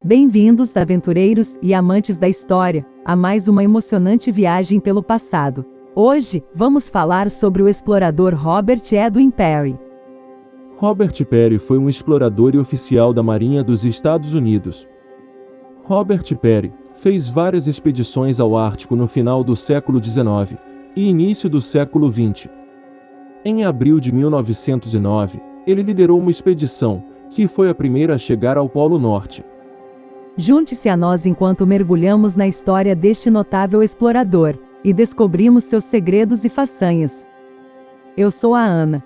Bem-vindos, aventureiros e amantes da história, a mais uma emocionante viagem pelo passado. Hoje, vamos falar sobre o explorador Robert Edwin Peary. Robert Peary foi um explorador e oficial da Marinha dos Estados Unidos. Robert Peary fez várias expedições ao Ártico no final do século XIX e início do século XX. Em abril de 1909, ele liderou uma expedição, que foi a primeira a chegar ao Polo Norte. Junte-se a nós enquanto mergulhamos na história deste notável explorador e descobrimos seus segredos e façanhas. Eu sou a Ana.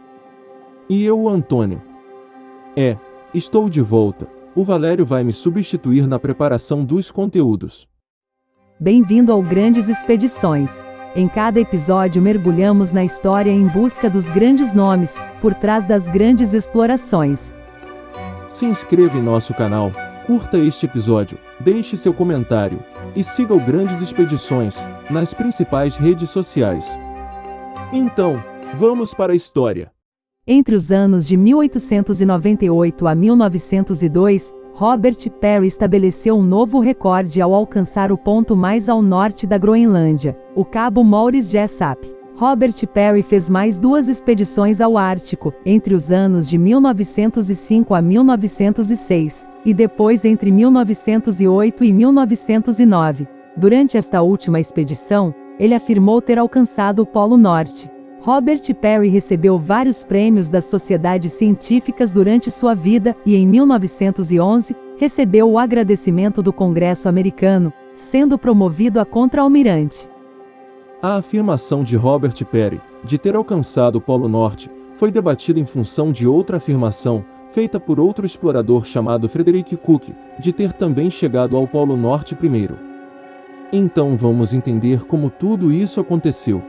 E eu, o Antônio. Estou de volta. O Valério vai me substituir na preparação dos conteúdos. Bem-vindo ao Grandes Expedições. Em cada episódio mergulhamos na história em busca dos grandes nomes, por trás das grandes explorações. Se inscreva em nosso canal, curta este episódio, deixe seu comentário e siga o Grandes Expedições nas principais redes sociais. Então, vamos para a história. Entre os anos de 1898 a 1902, Robert Peary estabeleceu um novo recorde ao alcançar o ponto mais ao norte da Groenlândia, o Cabo Maurice Jessup. Robert Peary fez mais duas expedições ao Ártico, entre os anos de 1905 a 1906, e depois entre 1908 e 1909. Durante esta última expedição, ele afirmou ter alcançado o Polo Norte. Robert Peary recebeu vários prêmios das sociedades científicas durante sua vida e, em 1911, recebeu o agradecimento do Congresso americano, sendo promovido a contra-almirante. A afirmação de Robert Peary, de ter alcançado o Polo Norte, foi debatida em função de outra afirmação, feita por outro explorador chamado Frederick Cook, de ter também chegado ao Polo Norte primeiro. Então vamos entender como tudo isso aconteceu.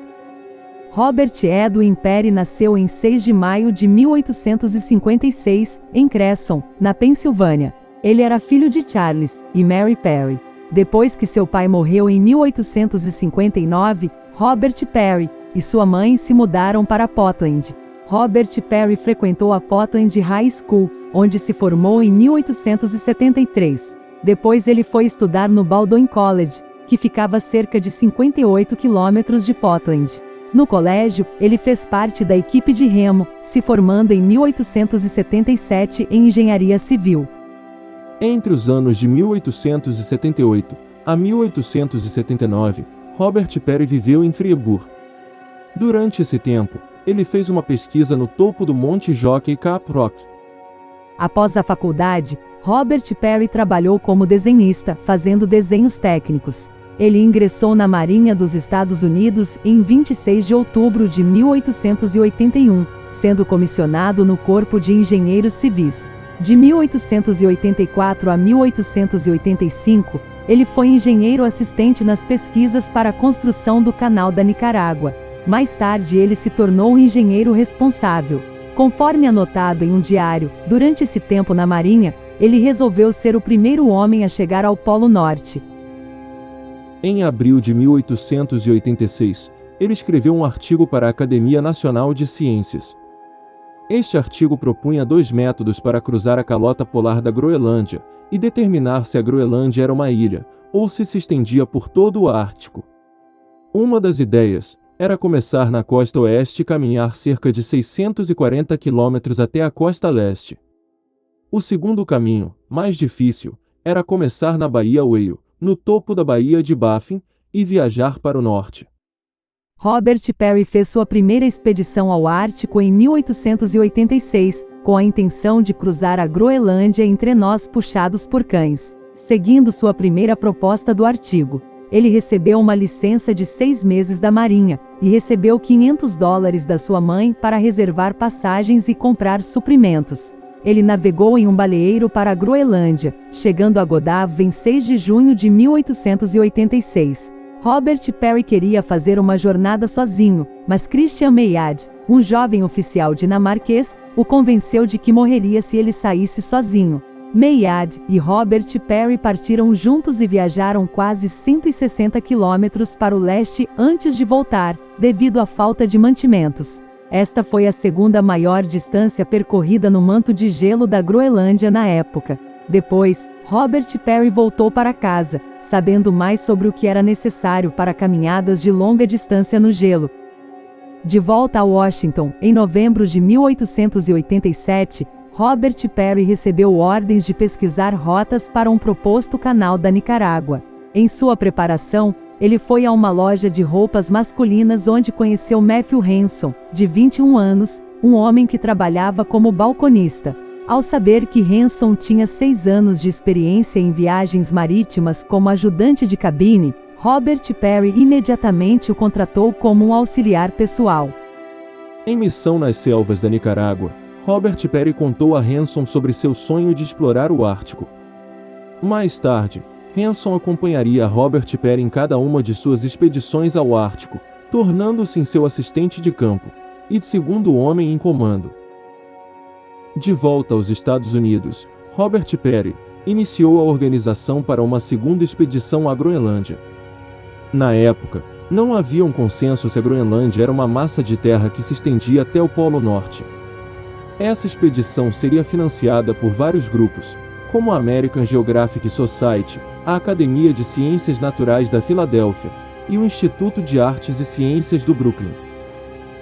Robert Edwin Peary nasceu em 6 de maio de 1856, em Cresson, na Pensilvânia. Ele era filho de Charles e Mary Peary. Depois que seu pai morreu em 1859, Robert Peary e sua mãe se mudaram para Portland. Robert Peary frequentou a Portland High School, onde se formou em 1873. Depois ele foi estudar no Baldwin College, que ficava a cerca de 58 quilômetros de Portland. No colégio, ele fez parte da equipe de remo, se formando em 1877 em engenharia civil. Entre os anos de 1878 a 1879, Robert Peary viveu em Fribourg. Durante esse tempo, ele fez uma pesquisa no topo do Monte Jockey Cap Rock. Após a faculdade, Robert Peary trabalhou como desenhista, fazendo desenhos técnicos. Ele ingressou na Marinha dos Estados Unidos em 26 de outubro de 1881, sendo comissionado no Corpo de Engenheiros Civis. De 1884 a 1885, ele foi engenheiro assistente nas pesquisas para a construção do Canal da Nicarágua. Mais tarde ele se tornou o engenheiro responsável. Conforme anotado em um diário, durante esse tempo na Marinha, ele resolveu ser o primeiro homem a chegar ao Polo Norte. Em abril de 1886, ele escreveu um artigo para a Academia Nacional de Ciências. Este artigo propunha 2 métodos para cruzar a calota polar da Groenlândia e determinar se a Groenlândia era uma ilha, ou se estendia por todo o Ártico. Uma das ideias era começar na costa oeste e caminhar cerca de 640 quilômetros até a costa leste. O segundo caminho, mais difícil, era começar na Baía Whale, no topo da Baía de Baffin, e viajar para o norte. Robert Peary fez sua primeira expedição ao Ártico em 1886, com a intenção de cruzar a Groenlândia em trenós puxados por cães. Seguindo sua primeira proposta do artigo, ele recebeu uma licença de 6 meses da Marinha, e recebeu $500 da sua mãe para reservar passagens e comprar suprimentos. Ele navegou em um baleeiro para a Groenlândia, chegando a Godhav em 6 de junho de 1886. Robert Peary queria fazer uma jornada sozinho, mas Christian Maillard, um jovem oficial dinamarquês, o convenceu de que morreria se ele saísse sozinho. Maillard e Robert Peary partiram juntos e viajaram quase 160 quilômetros para o leste antes de voltar, devido à falta de mantimentos. Esta foi a segunda maior distância percorrida no manto de gelo da Groenlândia na época. Depois, Robert Peary voltou para casa, sabendo mais sobre o que era necessário para caminhadas de longa distância no gelo. De volta a Washington, em novembro de 1887, Robert Peary recebeu ordens de pesquisar rotas para um proposto canal da Nicarágua. Em sua preparação, ele foi a uma loja de roupas masculinas onde conheceu Matthew Hanson, de 21 anos, um homem que trabalhava como balconista. Ao saber que Hanson tinha 6 anos de experiência em viagens marítimas como ajudante de cabine, Robert Peary imediatamente o contratou como um auxiliar pessoal. Em missão nas selvas da Nicarágua, Robert Peary contou a Hanson sobre seu sonho de explorar o Ártico. Mais tarde, Hanson acompanharia Robert Peary em cada uma de suas expedições ao Ártico, tornando-se em seu assistente de campo e de segundo homem em comando. De volta aos Estados Unidos, Robert Peary iniciou a organização para uma segunda expedição à Groenlândia. Na época, não havia um consenso se a Groenlândia era uma massa de terra que se estendia até o Polo Norte. Essa expedição seria financiada por vários grupos, como a American Geographic Society, a Academia de Ciências Naturais da Filadélfia e o Instituto de Artes e Ciências do Brooklyn.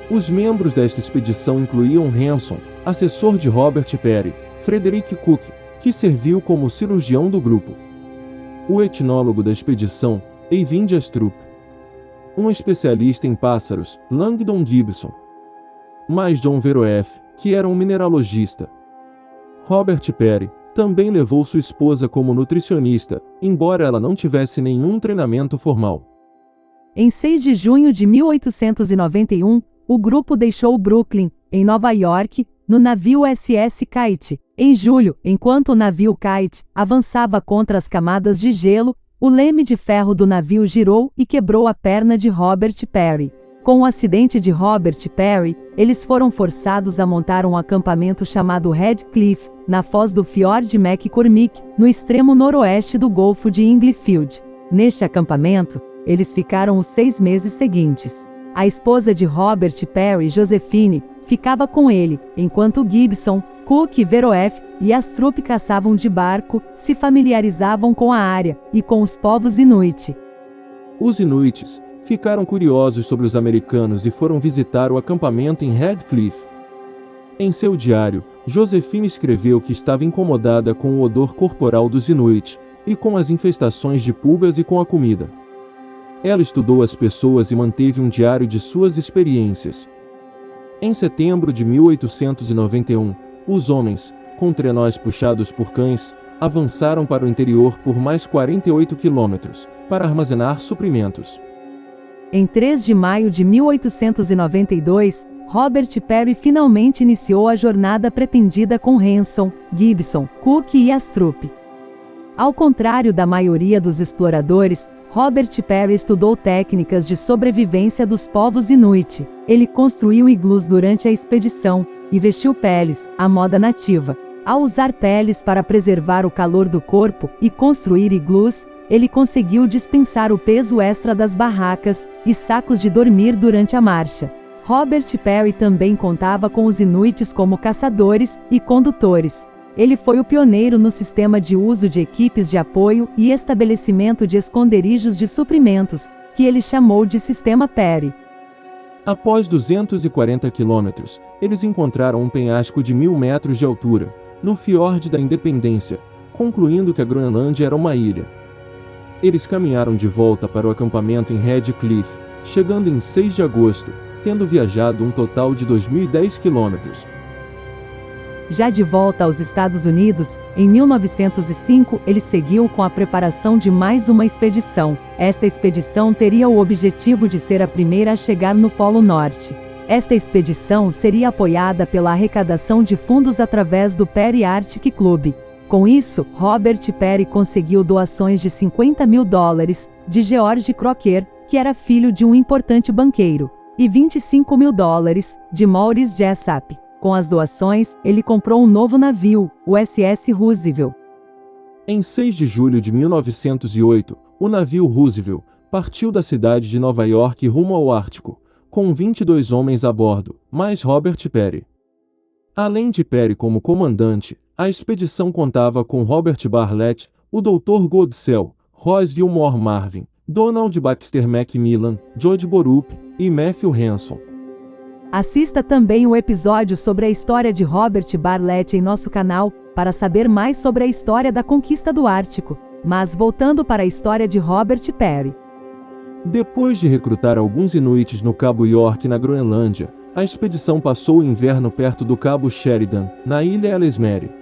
Os membros desta expedição incluíam Hanson, assessor de Robert Peary, Frederick Cook, que serviu como cirurgião do grupo, o etnólogo da expedição, Eyvind Astrup, um especialista em pássaros, Langdon Gibson, mais John Veroef, que era um mineralogista. Robert Peary também levou sua esposa como nutricionista, embora ela não tivesse nenhum treinamento formal. Em 6 de junho de 1891, o grupo deixou Brooklyn, em Nova York, no navio SS Kite. Em julho, enquanto o navio Kite avançava contra as camadas de gelo, o leme de ferro do navio girou e quebrou a perna de Robert Peary. Com o acidente de Robert Peary, eles foram forçados a montar um acampamento chamado Red Cliff, na foz do Fiord McCormick, no extremo noroeste do Golfo de Inglefield. Neste acampamento, eles ficaram os 6 meses seguintes. A esposa de Robert Peary, Josephine, ficava com ele, enquanto Gibson, Cook, Veroef e Astrup caçavam de barco, se familiarizavam com a área e com os povos Inuit. Os Inuits ficaram curiosos sobre os americanos e foram visitar o acampamento em Red Cliff. Em seu diário, Josephine escreveu que estava incomodada com o odor corporal dos Inuit e com as infestações de pulgas e com a comida. Ela estudou as pessoas e manteve um diário de suas experiências. Em setembro de 1891, os homens, com trenós puxados por cães, avançaram para o interior por mais 48 quilômetros, para armazenar suprimentos. Em 3 de maio de 1892, Robert Peary finalmente iniciou a jornada pretendida com Hanson, Gibson, Cook e Astrup. Ao contrário da maioria dos exploradores, Robert Peary estudou técnicas de sobrevivência dos povos Inuit. Ele construiu iglus durante a expedição e vestiu peles, à moda nativa. Ao usar peles para preservar o calor do corpo e construir iglus, ele conseguiu dispensar o peso extra das barracas e sacos de dormir durante a marcha. Robert Peary também contava com os Inuits como caçadores e condutores. Ele foi o pioneiro no sistema de uso de equipes de apoio e estabelecimento de esconderijos de suprimentos, que ele chamou de Sistema Peary. Após 240 quilômetros, eles encontraram um penhasco de 1000 metros de altura, no Fiord da Independência, concluindo que a Groenlândia era uma ilha. Eles caminharam de volta para o acampamento em Red Cliff, chegando em 6 de agosto, tendo viajado um total de 2010 quilômetros. Já de volta aos Estados Unidos, em 1905 ele seguiu com a preparação de mais uma expedição. Esta expedição teria o objetivo de ser a primeira a chegar no Polo Norte. Esta expedição seria apoiada pela arrecadação de fundos através do Peary Arctic Club. Com isso, Robert Peary conseguiu doações de $50 mil de George Crocker, que era filho de um importante banqueiro, e $25 mil de Maurice Jessup. Com as doações, ele comprou um novo navio, o SS Roosevelt. Em 6 de julho de 1908, o navio Roosevelt partiu da cidade de Nova York rumo ao Ártico, com 22 homens a bordo, mais Robert Peary. Além de Peary como comandante, A expedição contava com Robert Bartlett, o Dr. Godsell, Ross Gilmore Marvin, Donald Baxter Macmillan, George Borup e Matthew Hanson. Assista também o episódio sobre a história de Robert Bartlett em nosso canal, para saber mais sobre a história da conquista do Ártico. Mas voltando para a história de Robert Peary. Depois de recrutar alguns inuites no Cabo York na Groenlândia, a expedição passou o inverno perto do Cabo Sheridan, na ilha Ellesmere.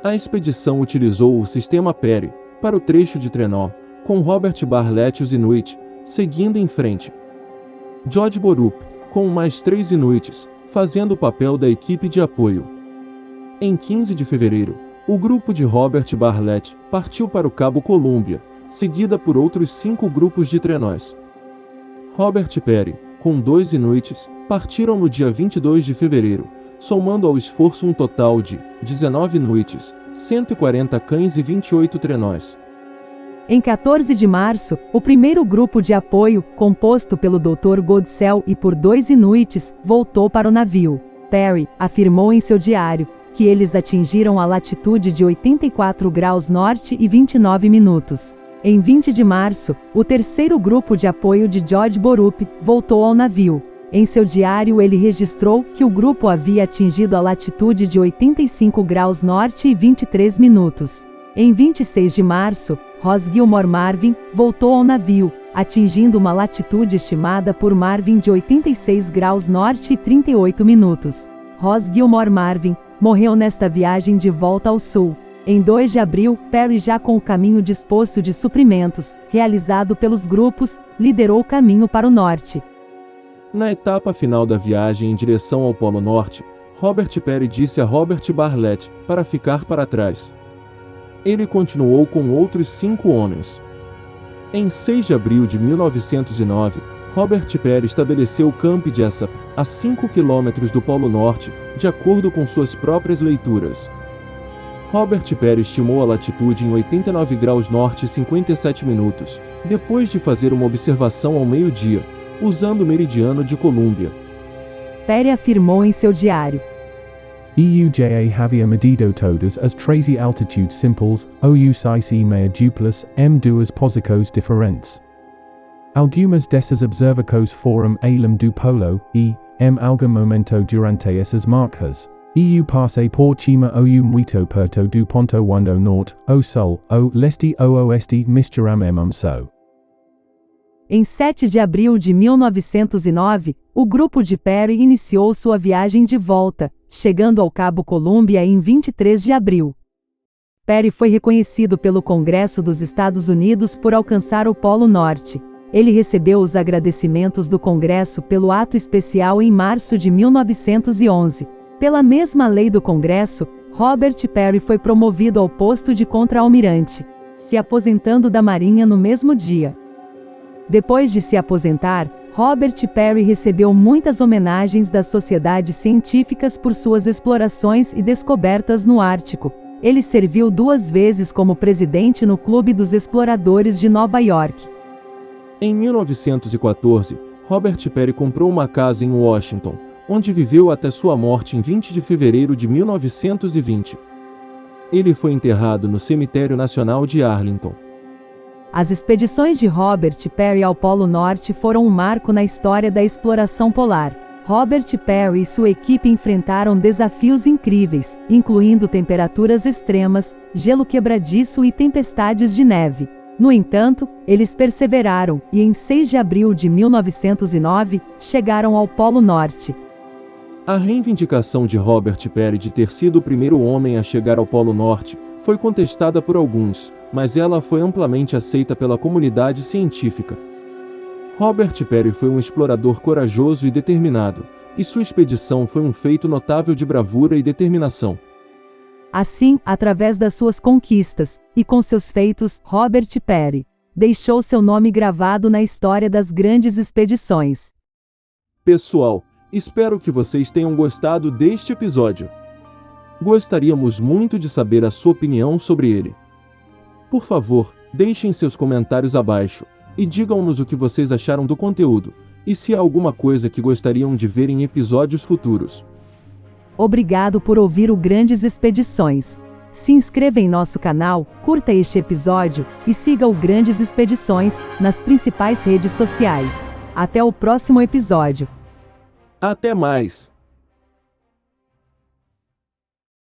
A expedição utilizou o sistema Peary para o trecho de trenó, com Robert Bartlett e os inuit, seguindo em frente. George Borup, com mais 3 inuites, fazendo o papel da equipe de apoio. Em 15 de fevereiro, o grupo de Robert Bartlett partiu para o Cabo Columbia, seguida por outros 5 grupos de trenós. Robert Peary, com 2 inuites, partiram no dia 22 de fevereiro, somando ao esforço um total de 19 inuites, 140 cães e 28 trenós. Em 14 de março, o primeiro grupo de apoio, composto pelo Dr. Godsell e por 2 inuites, voltou para o navio. Peary afirmou em seu diário que eles atingiram a latitude de 84 graus norte e 29 minutos. Em 20 de março, o terceiro grupo de apoio de George Borup voltou ao navio. Em seu diário ele registrou que o grupo havia atingido a latitude de 85 graus norte e 23 minutos. Em 26 de março, Ross Gilmore Marvin voltou ao navio, atingindo uma latitude estimada por Marvin de 86 graus norte e 38 minutos. Ross Gilmore Marvin morreu nesta viagem de volta ao sul. Em 2 de abril, Peary, já com o caminho disposto de suprimentos, realizado pelos grupos, liderou o caminho para o norte. Na etapa final da viagem em direção ao Polo Norte, Robert Peary disse a Robert Bartlett para ficar para trás. Ele continuou com outros 5 homens. Em 6 de abril de 1909, Robert Peary estabeleceu o Camp Jessup, a 5 quilômetros do Polo Norte, de acordo com suas próprias leituras. Robert Peary estimou a latitude em 89 graus norte e 57 minutos, depois de fazer uma observação ao meio-dia, usando o meridiano de Colômbia. Peary afirmou em seu diário: EUJA havia medido todas as 13 altitudes simples, ou e meia duplas, duas posicos diferentes. Algumas dessas observações foram além do polo, e algum momento durante essas marcas. Passei por cima muito perto do ponto onde o norte, o sul, o leste ou oeste misturam so. Em 7 de abril de 1909, o grupo de Peary iniciou sua viagem de volta, chegando ao Cabo Columbia em 23 de abril. Peary foi reconhecido pelo Congresso dos Estados Unidos por alcançar o Polo Norte. Ele recebeu os agradecimentos do Congresso pelo ato especial em março de 1911. Pela mesma lei do Congresso, Robert Peary foi promovido ao posto de contra-almirante, se aposentando da Marinha no mesmo dia. Depois de se aposentar, Robert Peary recebeu muitas homenagens das sociedades científicas por suas explorações e descobertas no Ártico. Ele serviu 2 vezes como presidente no Clube dos Exploradores de Nova York. Em 1914, Robert Peary comprou uma casa em Washington, onde viveu até sua morte em 20 de fevereiro de 1920. Ele foi enterrado no Cemitério Nacional de Arlington. As expedições de Robert Peary ao Polo Norte foram um marco na história da exploração polar. Robert Peary e sua equipe enfrentaram desafios incríveis, incluindo temperaturas extremas, gelo quebradiço e tempestades de neve. No entanto, eles perseveraram e em 6 de abril de 1909, chegaram ao Polo Norte. A reivindicação de Robert Peary de ter sido o primeiro homem a chegar ao Polo Norte foi contestada por alguns, mas ela foi amplamente aceita pela comunidade científica. Robert Peary foi um explorador corajoso e determinado, e sua expedição foi um feito notável de bravura e determinação. Assim, através das suas conquistas, e com seus feitos, Robert Peary deixou seu nome gravado na história das grandes expedições. Pessoal, espero que vocês tenham gostado deste episódio. Gostaríamos muito de saber a sua opinião sobre ele. Por favor, deixem seus comentários abaixo, e digam-nos o que vocês acharam do conteúdo, e se há alguma coisa que gostariam de ver em episódios futuros. Obrigado por ouvir o Grandes Expedições. Se inscreva em nosso canal, curta este episódio e siga o Grandes Expedições nas principais redes sociais. Até o próximo episódio. Até mais!